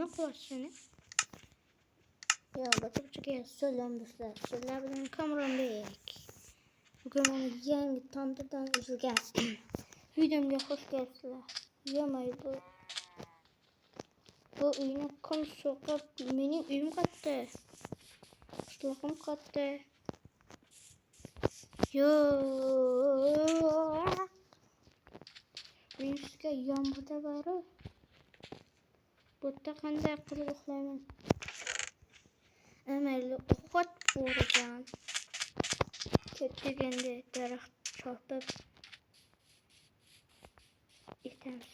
Ne kadar seni? Ya bakıp söylem dostlar. Sizler benim kameram bek. Bugün onu yangi tanıdıdan üzülgen. Videomda hoş geldiniz. Yemay bu uyuna kom sokup benim uyum kattı. Kuşluğum kattı. Yo. Ben sizge yağmurda var. Butta kanday kılıp uxlayman. Əməlli oxat vuracağım. Ketdigəndə dərəxt çarpıb itəmiz.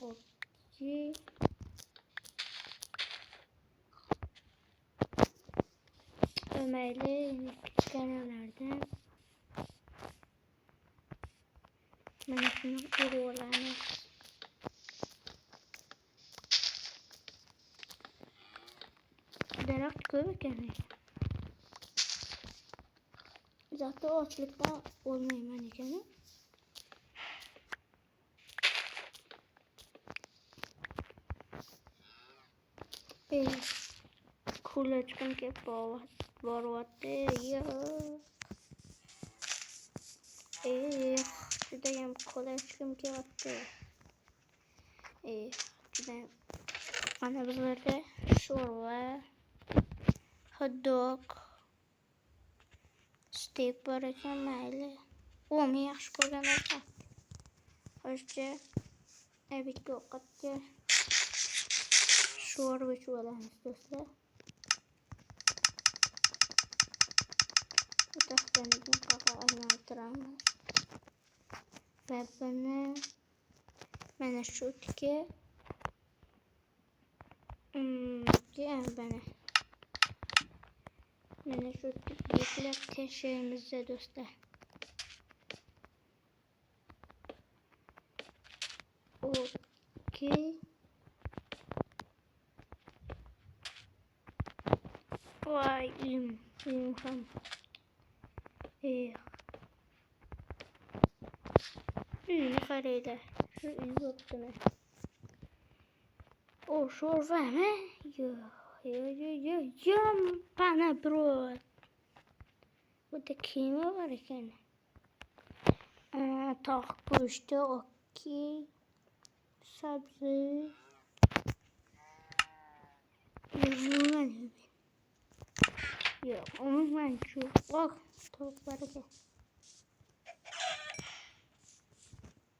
Okey. Ömərli küçük evlərdən mən şunu uğurlarını dərəxt görürkən zaten o açlıktan olmayayım ben ikeni. Kuleczką porwaty, ja. Tutaj kuleczką porwaty. Tutaj ana bizlerde şorva, hot dog, steak var ekan mayli. Onu yaxshi ko'rgan ekan. Hozircha bitta ovqatga şorva ichib olamiz do'stlar. Bu taxtaniga qaqa aylantiramiz. Va buni mana shu tikka mana shu tikkalar tashlaymiz do'stlar. Okey. Vay uyum ham. Uyunu qaraydi. Shu uy bo'ptimi? O şorva mı? Yo, bana bro. Burada kıyma var ekan. Tavuk go'shti, okey. Sabzi. Umuman şu. Oh, tavuk var ekan.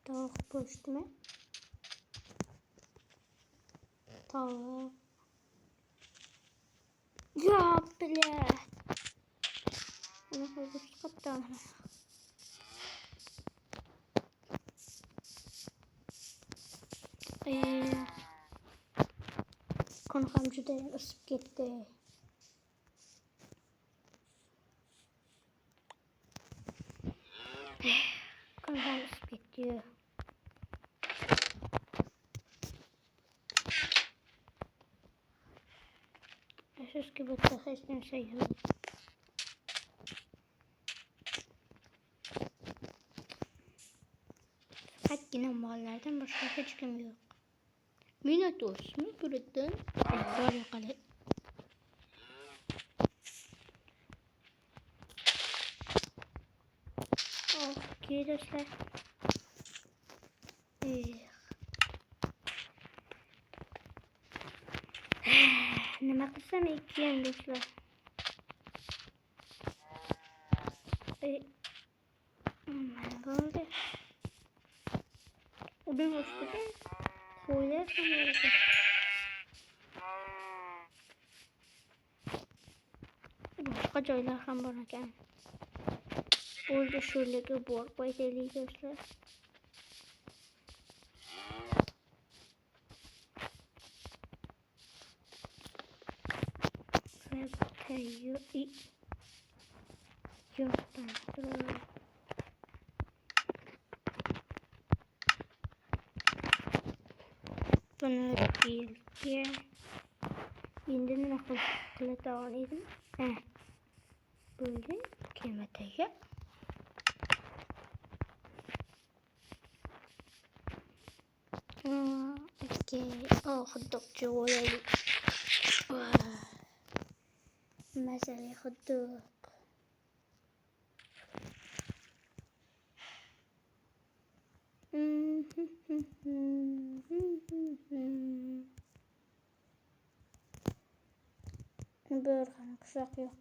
Tavuk go'shti mi? Tavuk. Ya bля. Bunu koyduk kaptan. Konu hamcıda ısıp gitti. Konu ham ısıp gitti. Esas ki bu taxesden şey yok. Fakat yine mallardan başka hiç kim yok. Minotaurus mu buradan? Var yakaladı. Okey dostlar. Nima qilsam ekan do'stlar? Mana bo'ldi. Uning ustida qo'ylar ham bor ekan. Boshqa joylar ham bor ekan. Bo'ldi shularga borib qo'yaylik do'stlar. Bunu bilgi indiğinde nasıl devam edin? Böyle kemeteye. hot dogçu olayım. Mesela hot dog. Börgün kuşak yok.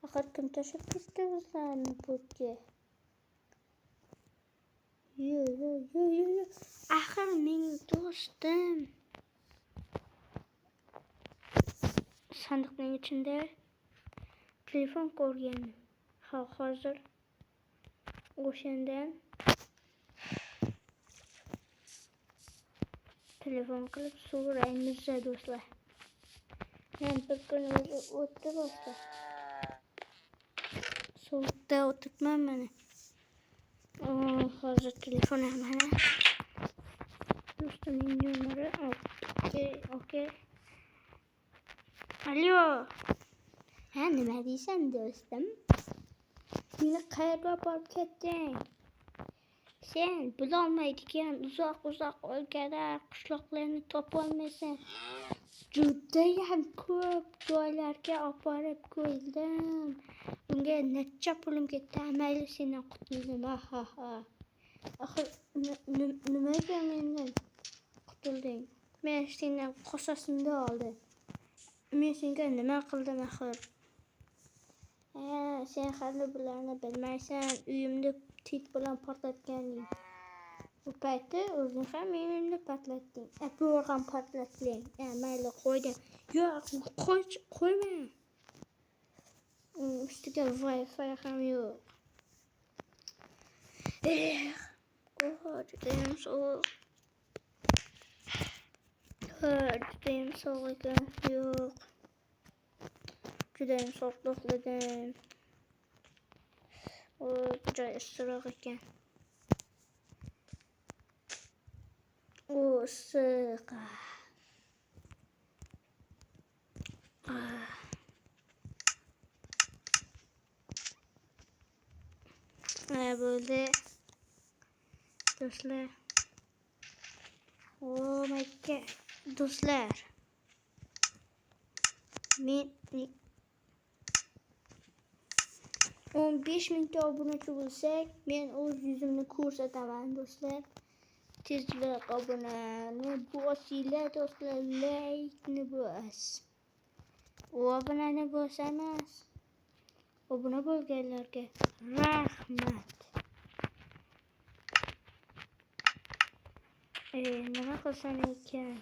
Akır kim taşıp gitti bizlerini putke. Yo. Akır benim dostum. Sandıkların içinde telefon koyuyorum. Hazır. O senden telefon kılıp sorayımızda dostlar. Ben bir gün otur dostlar. Soğukta oturtmam beni. Hazır telefon hemen. Dostumun numara. Okey. Alo. Ne diysen dostum? Beni qayerga borib ketding? Sen bilolmaydigan uzoq o'lkalar, qishloqlarni topolmaysan. Judayam ko'p joylarga olib qo'ydim. Bunga necha pulim ketdi? Mayli sendan qutuldim. Axir nimaga mendan qutulding? Men sendan qo'shasimda oldim. Men senga nima qildim axir? Sen hali bularni bilmaysan. Uyimni tit bilan portlatganing. Bu paytda o'zing ham uyimni portlatding. Bu ham portlatding. Mayli qo'ydim. Yo'q, qo'yma. Ustiga Wi-Fi ham yo'q. Judayam sovuq. Judayam sovuq ekan. Yo'q. Judayam sovuq uxladim. Bu joy issiq ekan. Issiq. Böyle dostlar. Oh my god. Dostlar. Men 15.000 obunachi bo'lsak, men o'z yuzimni ko'rsataman do'stlar. Tezroq obunani bosinglar do'stlar, like-ni bos. Obunani bosamas. Obuna bo'lganlarga rahmat. Nima qilsam ekan?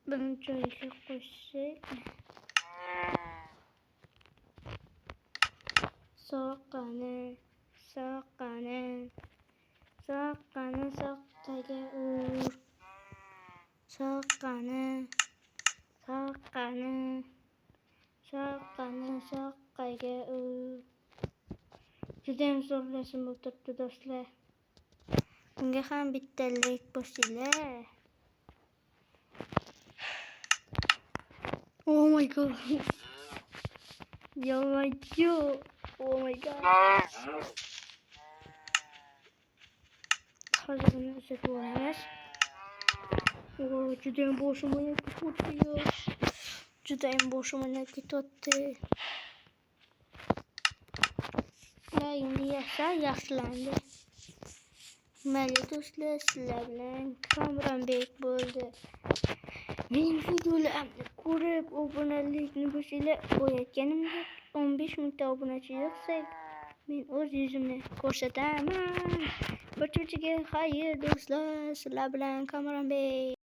Buni joyiga qo'shsak. Soqqani soqqaga ur. Soqqani soqqaga ur. Judayam zo'r rasm o'tiribdi do'stlar. Bunga ham bitta like bosinglar. Oh my god. Oh my god. Hozir buni uzatib olamiz. Judayam boshim o'ynab ketyapti. Endi yaxshilandi. Mayli do'stlar, sizlar bilan Kamronbek bo'ldi. Mening videolarimni ko'rib, obunalikni bosinglar. Bo'yatganimdek 15.000 obunachi yo'qsak, men o'z yuzimni ko'rsataman. Barchaga xayr do'stlar, sizlar bilan Kamronbek.